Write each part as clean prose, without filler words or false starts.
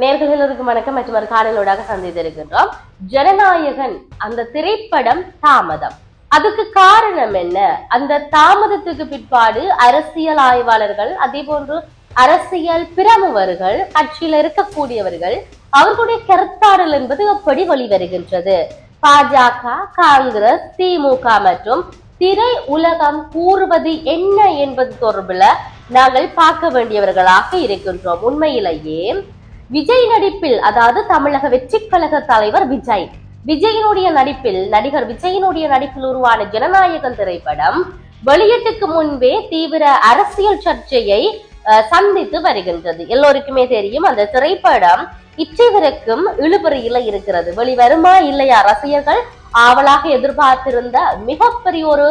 நேர்களுக்கு வணக்கம் மற்றும் ஒரு காணொளியோடாக சந்தித்திருக்கின்றோம். ஜனநாயகன் அந்த திரைப்படம் தாமதம். அதுக்கு காரணம் என்ன? அந்த தாமதத்துக்கு பிற்பாடு அரசியல் ஆய்வாளர்கள், அதே போன்று அரசியல் பிரமுகர்கள், கட்சியில் இருக்கக்கூடியவர்கள் அவர்களுடைய கருத்தாடல் என்பது எப்படி வெளிவருகின்றது? பாஜக, காங்கிரஸ், திமுக மற்றும் திரை உலகம் கூறுவது என்ன என்பது தொடர்பில் நாங்கள் பார்க்க வேண்டியவர்களாக இருக்கின்றோம். உண்மையிலேயே விஜய் நடிப்பில், அதாவது தமிழக வெற்றி கழக தலைவர் விஜயினுடைய நடிப்பில், நடிகர் விஜயினுடைய நடிப்பில் உருவான ஜனநாயகன் திரைப்படம் வெளியீட்டுக்கு முன்பே தீவிர அரசியல் சர்ச்சையை சந்தித்து வருகின்றது. எல்லோருக்குமே தெரியும், அந்த திரைப்படம் இச்சைவரைக்கும் இழுபறியில இருக்கிறது. வெளிவருமா இல்லையா? ரசிகர்கள் ஆவலாக எதிர்பார்த்திருந்த மிகப்பெரிய ஒரு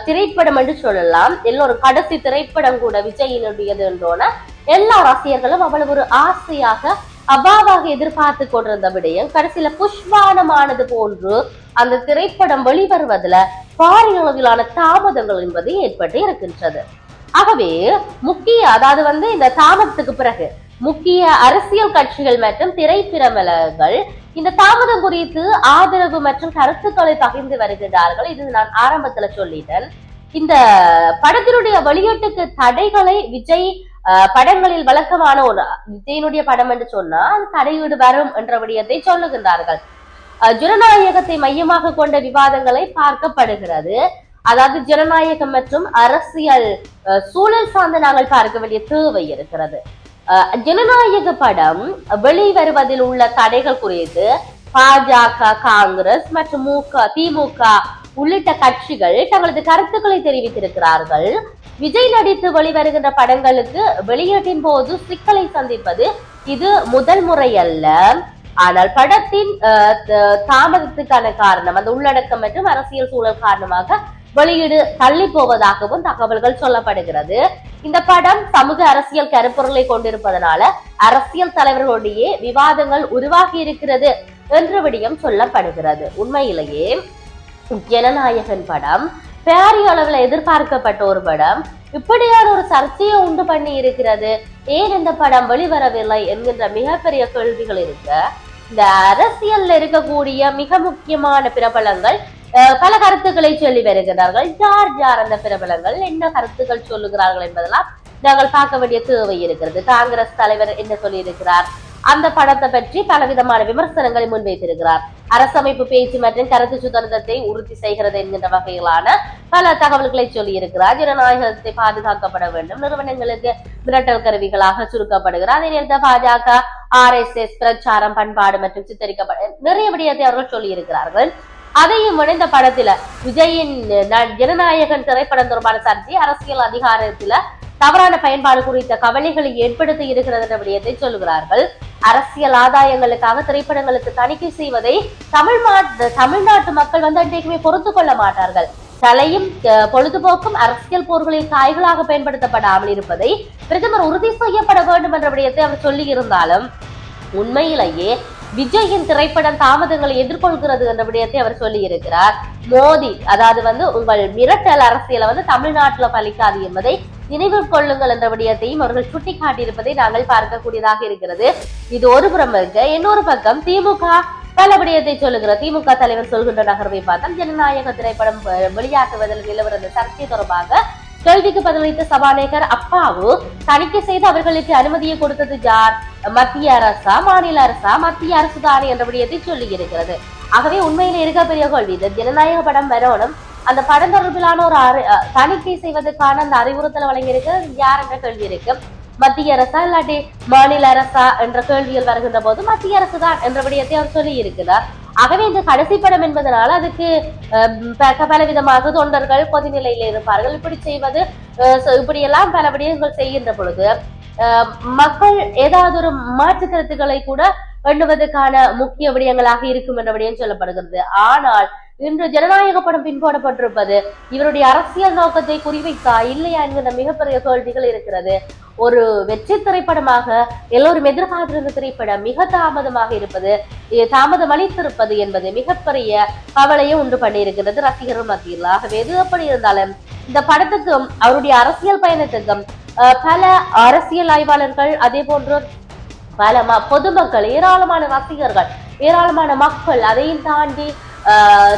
திரைப்படம் என்று சொல்லலாம். எல்லோரும் கடைசி திரைப்படம் கூட விஜயினுடையது என்றோன எல்லா ரசிகர்களும் அவ்வளவு ஒரு ஆசையாக அபாவாக எதிர்பார்த்து கொண்டிருந்த விடயம் கடைசியில புஷ்பானமானது போன்று அந்த திரைப்படம் வெளிவருவதில் பாரிய அளவிலான தாமதங்கள் என்பது ஏற்பட்டு இருக்கின்றது. ஆகவே அதாவது இந்த தாமதத்துக்கு பிறகு முக்கிய அரசியல் கட்சிகள் மற்றும் திரைப்பிரமலர்கள் இந்த தாமதம் குறித்து ஆதரவு மற்றும் கருத்துக்களை பகிர்ந்து வருகின்றார்கள். இது நான் ஆரம்பத்துல சொல்லிட்டேன். இந்த படத்தினுடைய வெளியீட்டுக்கு தடைகளை விஜய் படங்களில் வழக்கமான ஒரு விஜயனுடைய படம் என்று சொன்னால் அது தடையீடு வரும் என்ற விடயத்தை சொல்லுகின்றார்கள். ஜனநாயகத்தை மையமாக கொண்ட விவாதங்களை பார்க்கப்படுகிறது. அதாவது ஜனநாயகம் மற்றும் அரசியல் சூழல் சார்ந்து நாங்கள் பார்க்க வேண்டிய தேவை இருக்கிறது. ஜனநாயக படம் வெளிவருவதில் உள்ள தடைகள் குறித்து பாஜக, காங்கிரஸ் மற்றும் திமுக உள்ளிட்ட கட்சிகள் தங்களது கருத்துக்களை தெரிவித்திருக்கிறார்கள். விஜய் நடித்து வெளிவருகின்ற படங்களுக்கு வெளியீட்டின் போது சிக்கலை சந்திப்பது இது முதல் முறை அல்ல. ஆனால் படத்தின் தாமதத்துக்கான காரணம் அந்த உள்ளடக்கம் மற்றும் அரசியல் சூழல் காரணமாக வெளியீடு தள்ளி போவதாகவும் தகவல்கள் சொல்லப்படுகிறது. இந்த படம் சமூக அரசியல் கருப்பொருளை கொண்டிருப்பதனால அரசியல் தலைவர்களுடைய விவாதங்கள் உருவாகி இருக்கிறது என்ற விடயம் சொல்லப்படுகிறது. உண்மையிலேயே ஜனநாயகன் படம் பெரிய அளவில் எதிர்பார்க்கப்பட்ட ஒரு படம் இப்படியான ஒரு சர்ச்சையை உண்டு பண்ணி இருக்கிறது. ஏன் இந்த படம் வெளிவரவில்லை என்கின்ற மிகப்பெரிய கேள்விகள் இருக்கு. இந்த அரசியல்ல இருக்கக்கூடிய மிக முக்கியமான பிரபலங்கள் பல கருத்துக்களை சொல்லி வருகிறார்கள். யார் அந்த பிரபலங்கள் என்ன கருத்துக்கள் சொல்லுகிறார்கள் என்பதெல்லாம் நாங்கள் பார்க்க வேண்டிய தேவை இருக்கிறது. காங்கிரஸ் தலைவர் என்ன சொல்லி இருக்கிறார்? அந்த படத்தை பற்றி பலவிதமான விமர்சனங்களை முன்வைத்திருக்கிறார். அரசமைப்பு பேச்சு மற்றும் கருத்து சுதந்திரத்தை உறுதி செய்கிறது என்கின்ற வகையிலான பல தகவல்களை சொல்லி இருக்கிறார். ஜனநாயகத்தை பாதுகாக்கப்பட வேண்டும், நிறுவனங்களுக்கு மிரட்டல் கருவிகளாக சுருக்கப்படுகிறார். அதே நேரத்தில் பாஜக, RSS பிரச்சாரம், பண்பாடு மற்றும் சித்தரிக்கப்பட நிறைய விடயத்தை அவர்கள் சொல்லி இருக்கிறார்கள். அதையும் விட இந்த படத்துல விஜயின் ஜனநாயகன் திரைப்படம் தொடர்பான சர்ச்சை அரசியல் அதிகாரத்துல தவறான பயன்பாடு குறித்த கவலைகளை ஏற்படுத்தி இருக்கிறது என்ற விடயத்தை சொல்லுகிறார்கள். அரசியல் ஆதாயங்களுக்காக திரைப்படங்களுக்கு தணிக்கை செய்வதை தமிழ்நாட்டு மக்கள் அன்றைக்குமே பொறுத்து கொள்ள மாட்டார்கள். கலையும் பொழுதுபோக்கும் அரசியல் போர்களில் காய்களாக பயன்படுத்தப்படாமல் இருப்பதை பிரதமர் உறுதி செய்யப்பட வேண்டும் என்ற விடயத்தை அவர் சொல்லி இருந்தாலும் உண்மையிலேயே விஜயின் திரைப்படம் தாமதங்களை எதிர்கொள்கிறது என்ற விடயத்தை அவர் சொல்லி இருக்கிறார். மோடி அதாவது உங்கள் மிரட்டல் அரசியலை தமிழ்நாட்டுல பலிக்காது என்பதை நினைவில் கொள்ளுங்கள் என்ற விடயத்தையும் அவர்கள் சுட்டிக்காட்டியிருப்பதை நாங்கள் பார்க்கக்கூடியதாக இருக்கிறது. இது ஒரு புறம் இருக்க, இன்னொரு பக்கம் திமுக பல விடயத்தை சொல்லுகிறார். திமுக தலைவர் சொல்கின்ற நகர்வை பார்த்தால் ஜனநாயக திரைப்படம் வெளியாக்குவதில் நிலவர சர்ச்சை தொடர்பாக கேள்விக்கு பதிலளித்த சபாநாயகர் அப்பாவு தணிக்கை செய்து அவர்களுக்கு அனுமதியை கொடுத்தது யார்? மத்திய அரசா, மாநில அரசா? மத்திய அரசு தானே என்ற விடயத்தை சொல்லி இருக்கிறது. ஆகவே உண்மையில இருக்க பெரிய கேள்வி, இந்த ஜனநாயக படம் வரணும், அந்த படம் தொடர்பிலான ஒரு தணிக்கை செய்வதற்கான அந்த அறிவுறுத்தல் வழங்கியிருக்கு யார் என்ற கேள்வி இருக்கு. மத்திய அரசா இல்லாட்டி மாநில அரசா என்ற கேள்விகள் வருகின்ற போது மத்திய அரசு தான் என்ற விடயத்தை அவர் சொல்லி இருக்கிறார். ஆகவே இந்த கடைசி படம் என்பதனால அதுக்கு பலவிதமாக தொண்டர்கள் கொதிநிலையில இருப்பார்கள். இப்படி செய்வது இப்படியெல்லாம் பல விடயங்கள் செய்கின்ற பொழுது மக்கள் ஏதாவது ஒரு மாற்று கருத்துக்களை கூட எண்ணுவதற்கான முக்கிய விடயங்களாக இருக்கும் என்ற விடயம் சொல்லப்படுகிறது. ஆனால் இன்று ஜனநாயக படம் பின்பற்றப்பட்டிருப்பது இவருடைய அரசியல் நோக்கத்தை குறிவைத்தா இல்லையா என்கிற மிகப்பெரிய கேள்விகள் இருக்கிறது. ஒரு வெற்றி திரைப்படமாக எல்லோரும் எதிர்பார்த்திருந்த திரைப்படம் மிக தாமதமாக இருப்பது, தாமதம் அளித்திருப்பது என்பது மிகப்பெரிய கவலையை உண்டு பண்ணி இருக்கிறது ரசிகர்கள் மத்தியில். ஆகவே எது எப்படி இருந்தாலும் இந்த படத்துக்கும் அவருடைய அரசியல் பயணத்துக்கும் பல அரசியல் ஆய்வாளர்கள் அதே போன்று பொதுமக்கள், ஏராளமான ரசிகர்கள், ஏராளமான மக்கள், அதையும் தாண்டி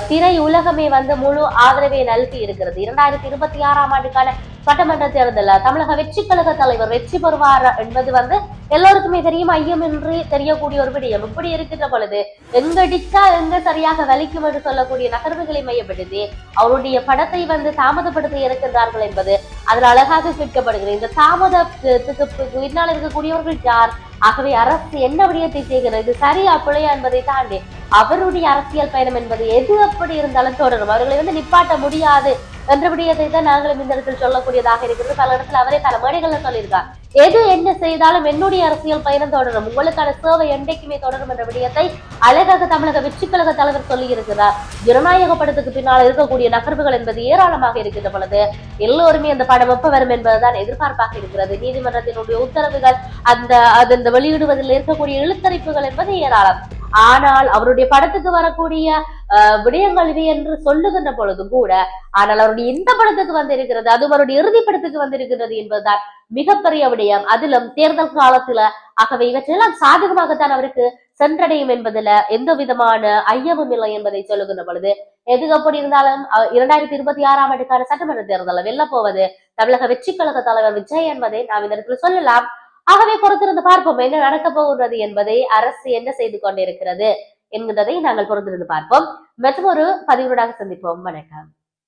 திரை உலகமே வந்து முழு ஆதரவை நல்கி இருக்கிறது. 2026ஆம் ஆண்டுக்கான சட்டமன்ற தேர்தலில் தமிழக வெற்றி கழக தலைவர் வெற்றி பெறுவார் என்பது வந்து எல்லோருக்குமே தெரியும், ஐயமின்றி தெரியக்கூடிய ஒரு விடயம். இப்படி இருக்கின்ற பொழுது எங்கடிச்சா எங்க சரியாக வலிக்கும் என்று சொல்லக்கூடிய நகர்வுகளை மையப்படுத்தி அவருடைய படத்தை வந்து தாமதப்படுத்தி இருக்கின்றார்கள் என்பது அதில் அழகாக கேட்கப்படுகிறது. இந்த தாமதத்துக்கு பின்னால் இருக்கக்கூடியவர்கள் யார்? ஆகவே அரசு என்ன விடயத்தை செய்கிறது, இது சரியா பிழையா என்பதை தாண்டி அவருடைய அரசியல் பயணம் என்பது எது எப்படி இருந்தாலும் தொடரும். அவர்களை வந்து நிப்பாட்ட முடியாது என்ற விடயத்தை தான் நாங்களும் இந்த இடத்தில் சொல்லக்கூடியதாக இருக்கிறது. பல இடத்துல அவரே பல மேடைகள்ல சொல்லியிருக்கார், எது என்ன செய்தாலும் என்னுடைய அரசியல் பயணம் தொடரும், உங்களுக்கான சேவை என்றைக்குமே தொடரும் என்ற விடயத்தை அழகாக தமிழக வெற்றி கழக தலைவர் சொல்லி இருக்கிறார். ஜனநாயக படத்துக்கு பின்னால் இருக்கக்கூடிய நகர்வுகள் என்பது ஏராளமாக இருக்கின்ற பொழுது எல்லோருமே அந்த படம் எப்ப வரும் என்பதுதான் எதிர்பார்ப்பாக இருக்கிறது. நீதிமன்றத்தினுடைய உத்தரவுகள், அந்த வெளியிடுவதில் இருக்கக்கூடிய இழுத்தறிப்புகள் என்பது ஏராளம். ஆனால் அவருடைய படத்துக்கு வரக்கூடிய விடயங்கள் இவை என்று சொல்லுகின்ற பொழுதும் கூட, ஆனால் அவருடைய இந்த படத்துக்கு வந்து இருக்கிறது, அது அவருடைய இறுதி படத்துக்கு வந்து இருக்கிறது என்பதுதான் மிகப்பெரிய விடயம். அதிலும் தேர்தல் காலத்துல. ஆகவே இவற்றெல்லாம் சாதகமாகத்தான் அவருக்கு சென்றடையும் என்பதுல எந்த விதமான ஐயமும் இல்லை என்பதை சொல்லுகின்ற பொழுது, எது அப்படி இருந்தாலும் 2026ஆம் ஆண்டுக்கான சட்டமன்ற தேர்தலை வெல்ல போவது தமிழக வெற்றி கழக தலைவர் விஜய் என்பதை நாம் இந்த இடத்துல சொல்லலாம். ஆகவே பொறுத்திருந்து பார்ப்போம் என்ன நடக்க போகிறது என்பதை, அரசு என்ன செய்து கொண்டிருக்கிறது என்கிறதை நாங்கள் பொறுத்திருந்து பார்ப்போம். மற்றும் ஒரு பதிவுடன் சந்திப்போம். வணக்கம்.